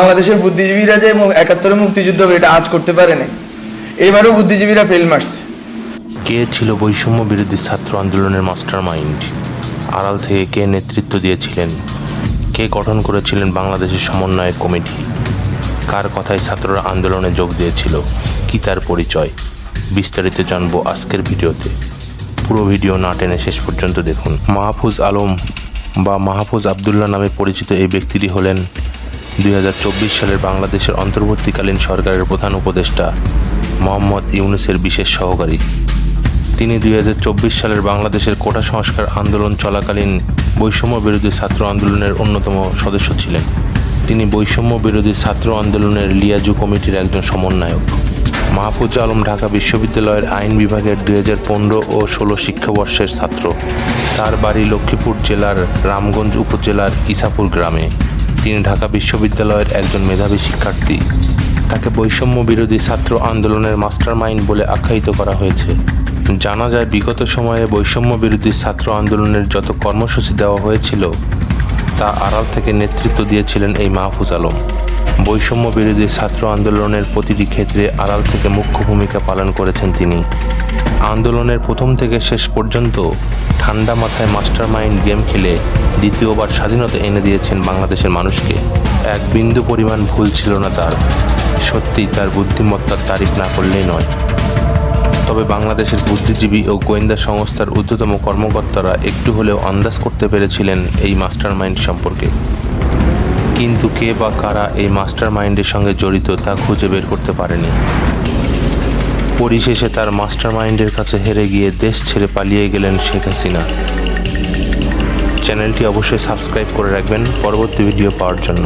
বাংলাদেশের বুদ্ধিজীবীরা যে ৭১ মুক্তিযুদ্ধ এটা আজ করতে পারে নাই, এবারও বুদ্ধিজীবীরা ফেল মারছে। কে ছিল বৈষম্য বিরোধী ছাত্র আন্দোলনের মাস্টার মাইন্ড? আড়াল থেকে কে নেতৃত্ব দিয়েছিলেন? কে গঠন করেছিলেন বাংলাদেশের সমন্বয়ক কমিটি? কার কথায় ছাত্ররা আন্দোলনে যোগ দিয়েছিল? কি তার পরিচয়? বিস্তারিত জানবো আজকের ভিডিওতে। পুরো ভিডিও না টেনে শেষ পর্যন্ত দেখুন। মাহফুজ আলম বা মাহফুজ আবদুল্লাহ নামে পরিচিত এই ব্যক্তিটি হলেন ২০২৪ সালের বাংলাদেশের অন্তর্বর্তীকালীন সরকারের প্রধান উপদেষ্টা মোহাম্মদ ইউনূসের বিশেষ সহকারী। তিনি ২০২৪ সালের বাংলাদেশের কোটা সংস্কার আন্দোলন চলাকালীন বৈষম্য বিরোধী ছাত্র আন্দোলনের অন্যতম সদস্য ছিলেন। তিনি বৈষম্য বিরোধী ছাত্র আন্দোলনের লিয়াজু কমিটির একজন সমন্বয়ক। মাহফুজ আলম ঢাকা বিশ্ববিদ্যালয়ের আইন বিভাগের ২০১৫ ও ১৬ শিক্ষাবর্ষের ছাত্র। তার বাড়ি লক্ষ্মীপুর জেলার রামগঞ্জ উপজেলার ইসাপুর গ্রামে। তিনি ঢাকা বিশ্ববিদ্যালয়ের একজন মেধাবী শিক্ষার্থী। তাকে বৈষম্য বিরোধী ছাত্র আন্দোলনের মাস্টার মাইন্ড বলে আখ্যায়িত করা হয়েছে। জানা যায়, বিগত সময়ে বৈষম্য বিরোধী ছাত্র আন্দোলনের যত কর্মসূচি দেওয়া হয়েছিল তা আড়াল থেকে নেতৃত্ব দিয়েছিলেন এই মাহফুজ আলম। বৈষম্য বিরোধী ছাত্র আন্দোলনের প্রতিটি ক্ষেত্রে আড়াল থেকে মুখ্য ভূমিকা পালন করেছেন তিনি। আন্দোলনের প্রথম থেকে শেষ পর্যন্ত ঠান্ডা মাথায় মাস্টার মাইন্ড গেম খেলে দ্বিতীয়বার স্বাধীনতা এনে দিয়েছেন বাংলাদেশের মানুষকে। এক বিন্দু পরিমাণ ভুল ছিল না তার। সত্যিই তার বুদ্ধিমত্তার তারিফ না করলেই নয়। তবে বাংলাদেশের বুদ্ধিজীবী ও গোয়েন্দা সংস্থার ঊর্ধ্বতম কর্মকর্তারা একটু হলেও আন্দাজ করতে পেরেছিলেন এই মাস্টার মাইন্ড সম্পর্কে। কিন্তু কে বা কারা এই মাস্টার মাইন্ডের সঙ্গে জড়িত তা খুঁজে বের করতে পারেনি। পরিশেষে তার মাস্টার মাইন্ডের কাছে হেরে গিয়ে দেশ ছেড়ে পালিয়ে গেলেন শেখ হাসিনা। চ্যানেলটি অবশ্যই সাবস্ক্রাইব করে রাখবেন পরবর্তী ভিডিও পাওয়ার জন্য।